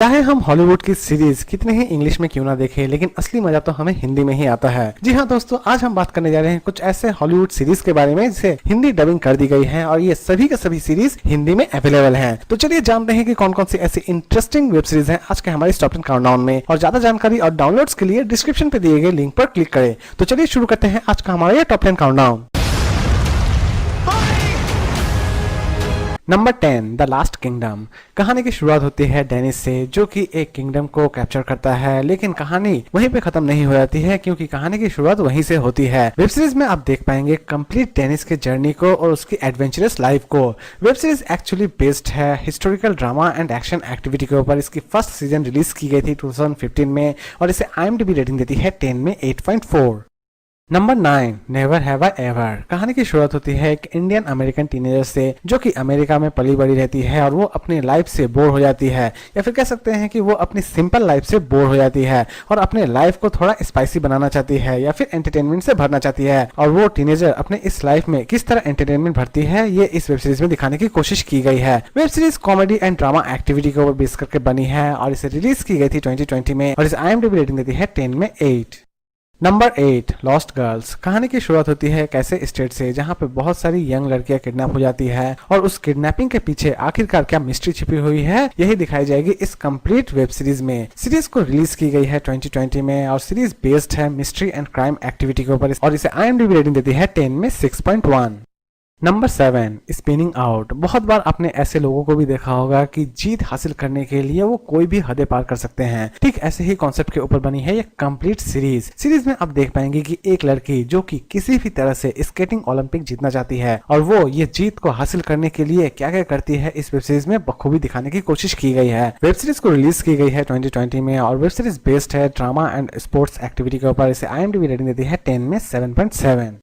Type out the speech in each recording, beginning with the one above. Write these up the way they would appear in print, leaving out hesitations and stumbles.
चाहे हम हॉलीवुड की सीरीज कितने ही इंग्लिश में क्यों ना देखें, लेकिन असली मजा तो हमें हिंदी में ही आता है। जी हाँ दोस्तों, आज हम बात करने जा रहे हैं कुछ ऐसे हॉलीवुड सीरीज के बारे में जिसे हिंदी डबिंग कर दी गई है और ये सभी के सभी सीरीज हिंदी में अवेलेबल हैं। तो चलिए जानते हैं कि कौन कौन सी ऐसी इंटरेस्टिंग वेब सीरीज हैं आज के हमारे टॉप 10 काउंटडाउन में। और ज्यादा जानकारी और डाउनलोड्स के लिए डिस्क्रिप्शन पे दिए गए लिंक पर क्लिक करें। तो चलिए शुरू करते हैं आज का हमारा ये top 10 countdown. Number 10 the last kingdom. कहानी की शुरुआत होती है डेनिस से, जो कि एक किंगडम को कैप्चर करता है, लेकिन कहानी वहीं पे खत्म नहीं हो जाती है क्योंकि कहानी की शुरुआत वहीं से होती है। वेब सीरीज में आप देख पाएंगे कंप्लीट डेनिस के जर्नी को और उसकी एडवेंचरस लाइफ को। वेब सीरीज एक्चुअली बेस्ड है historical drama and action activity के ऊपर। इसकी फर्स्ट सीजन रिलीज की गई थी 2015 में और इसे IMDb रेटिंग देती है 10 में 8.4। Number 9 never have I ever. कहानी की शुरुआत होती है एक इंडियन अमेरिकन टीनेजर से, जो कि अमेरिका में पली बड़ी रहती है और वो अपनी लाइफ से बोर हो जाती है, या फिर कह सकते हैं कि वो अपनी सिंपल लाइफ से बोर हो जाती है और अपने लाइफ को थोड़ा स्पाइसी बनाना चाहती है या फिर एंटरटेनमेंट से भरना चाहती है। और वो टीनेजर अपने इस लाइफ में किस तरह एंटरटेनमेंट भरती है, ये इस वेब सीरीज में दिखाने की कोशिश की गई है। Web series comedy and drama activity के ऊपर बेस करके बनी है और इसे रिलीज की गई थी 2020 में और इसे IMDb रेटिंग देती है 10 में 8। Number 8 lost girls. कहानी की शुरुआत होती है एक ऐसे स्टेट से जहां पे बहुत सारी यंग लड़कियां किडनैप हो जाती है और उस किडनैपिंग के पीछे आखिरकार क्या मिस्ट्री छिपी हुई है, यही दिखाई जाएगी इस कंप्लीट वेब सीरीज में। सीरीज को रिलीज की गई है 2020 में और सीरीज बेस्ड है मिस्ट्री एंड क्राइम एक्टिविटी के ऊपर और इसे IMDb रेटिंग देती है 10 में 6.1। Number 7 spinning out. बहुत बार आपने ऐसे लोगों को भी देखा होगा कि जीत हासिल करने के लिए वो कोई भी हदें पार कर सकते हैं। ठीक ऐसे ही कॉन्सेप्ट के ऊपर बनी है ये कंप्लीट सीरीज में आप देख पाएंगे कि एक लड़की जो कि किसी भी तरह से स्केटिंग ओलंपिक जीतना चाहती है और वो ये जीत को हासिल करने के लिए क्या क्या करती है, इस वेब सीरीज में बखूबी दिखाने की कोशिश की गई है। वेब सीरीज को रिलीज की गई है 2020 में और वेब सीरीज बेस्ड है ड्रामा एंड स्पोर्ट्स एक्टिविटी के ऊपर। इसे IMDb रेटिंग देती है 10 में 7.7।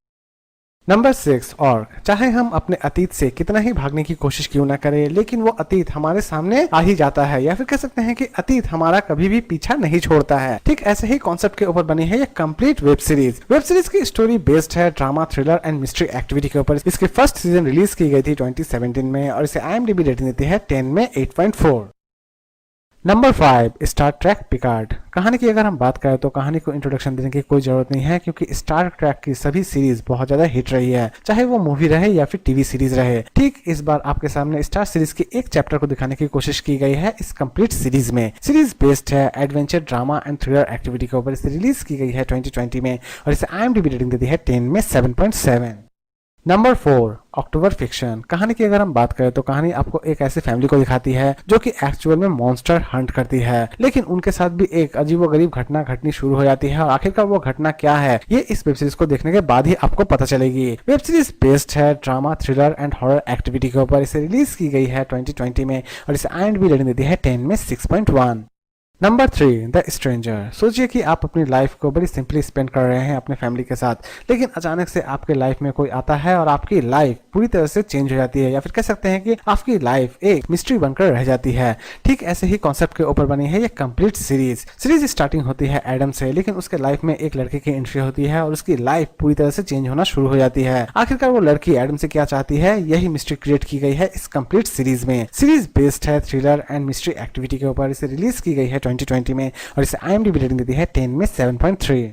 नंबर 6 और चाहे हम अपने अतीत से कितना ही भागने की कोशिश क्यों ना करें, लेकिन वो अतीत हमारे सामने आ ही जाता है, या फिर कह सकते हैं कि अतीत हमारा कभी भी पीछा नहीं छोड़ता है। ठीक ऐसे ही कॉन्सेप्ट के ऊपर बनी है ये complete web series. Web series की स्टोरी बेस्ड है drama thriller and mystery activity के ऊपर। इसकी फर्स्ट सीजन रिलीज की गई थी 2017 में और इसे IMDb रेटिंग देती है 10 में 8.4। Number 5 Star Trek Picard. कहानी की अगर हम बात करें तो कहानी को इंट्रोडक्शन देने की कोई जरूरत नहीं है क्योंकि स्टार ट्रैक की सभी सीरीज बहुत ज्यादा हिट रही है, चाहे वो मूवी रहे या फिर टीवी सीरीज रहे। ठीक इस बार आपके सामने स्टार सीरीज के एक चैप्टर को दिखाने की कोशिश की गई है इस कंप्लीट सीरीज में। सीरीज बेस्ड है adventure drama and thriller activity के ऊपर। इसे रिलीज की गई है 2020 में और इसे IMDb रेटिंग देती है 10 में 7.7। नंबर 4 अक्टूबर फिक्शन। कहानी की अगर हम बात करें तो कहानी आपको एक ऐसी फैमिली को दिखाती है जो कि एक्चुअल में मॉन्स्टर हंट करती है, लेकिन उनके साथ भी एक अजीबोगरीब घटना घटनी शुरू हो जाती है और आखिरकार वो घटना क्या है, ये इस वेब सीरीज को देखने के बाद ही आपको पता चलेगी। वेब सीरीज बेस्ड है drama thriller and horror activity के ऊपर। इसे रिलीज की गई है 2020 में और इसे IMDb रेटिंग देती है 10 में 6.1। Number 3 the stranger. सोचिए कि आप अपनी लाइफ को बड़ी सिंपली स्पेंड कर रहे हैं अपने फैमिली के साथ, लेकिन अचानक से आपके लाइफ में कोई आता है और आपकी लाइफ पूरी तरह से चेंज हो जाती है, या फिर कह सकते हैं कि आपकी लाइफ एक मिस्ट्री बनकर रह जाती है। ठीक ऐसे ही कॉन्सेप्ट के ऊपर बनी है ये कंप्लीट सीरीज स्टार्टिंग होती है एडम से, लेकिन उसके लाइफ में एक लड़के की एंट्री होती है और उसकी लाइफ पूरी तरह से चेंज होना शुरू हो जाती है। आखिरकार वो लड़की एडम से क्या चाहती है, यही मिस्ट्री क्रिएट की गई है इस कंप्लीट सीरीज में। सीरीज बेस्ड है थ्रिलर एंड मिस्ट्री एक्टिविटी के ऊपर। इसे रिलीज की गई है 2020 में और इसे IMDb रेटिंग देती है 10 में 7.3।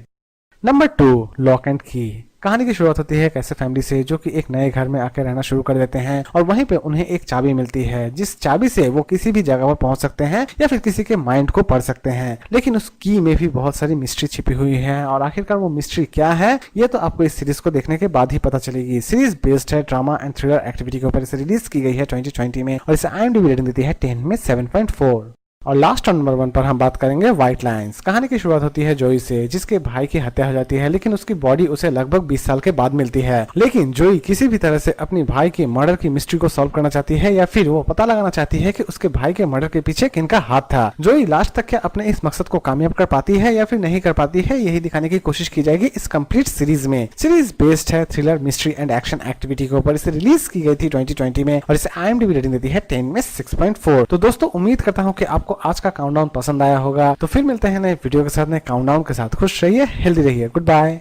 नंबर 2 लॉक एंड की। कहानी की शुरुआत होती है एक ऐसे फैमिली से जो कि एक नए घर में आकर रहना शुरू कर देते हैं और वहीं पे उन्हें एक चाबी मिलती है, जिस चाबी से वो किसी भी जगह पर पहुंच सकते हैं या फिर किसी के माइंड को पढ़ सकते हैं। लेकिन उस की में भी बहुत सारी मिस्ट्री छिपी हुई है और आखिरकार वो मिस्ट्री क्या है, ये तो आपको इस सीरीज को देखने के बाद ही पता चलेगी। सीरीज बेस्ड है ड्रामा एंड थ्रिलर एक्टिविटी के ऊपर। इसे रिलीज की गई है 2020 में और इसे IMDb रेटिंग देती है 10 में 7.4। और लास्ट नंबर 1 पर हम बात करेंगे व्हाइट लाइन्स। कहानी की शुरुआत होती है जोई से, जिसके भाई की हत्या हो जाती है, लेकिन उसकी बॉडी उसे लगभग 20 साल के बाद मिलती है। लेकिन जोई किसी भी तरह से अपनी भाई की मर्डर की मिस्ट्री को सॉल्व करना चाहती है या फिर वो पता लगाना चाहती है कि उसके भाई के मर्डर के पीछे किनका हाथ था। जोई लास्ट तक क्या अपने इस मकसद को कामयाब कर पाती है या फिर नहीं कर पाती है, यही दिखाने की कोशिश की जाएगी इस कंप्लीट सीरीज में। सीरीज बेस्ड है thriller mystery and action activity के ऊपर। इसे रिलीज की गई थी 2020 में और इसे IMDb रेटिंग देती है 10 में 6.4। तो दोस्तों उम्मीद करता हूँ कि आपको आज का काउंटडाउन पसंद आया होगा। तो फिर मिलते हैं नए वीडियो के साथ, नए काउंटडाउन के साथ। खुश रहिए, हेल्दी रहिए, गुड बाय।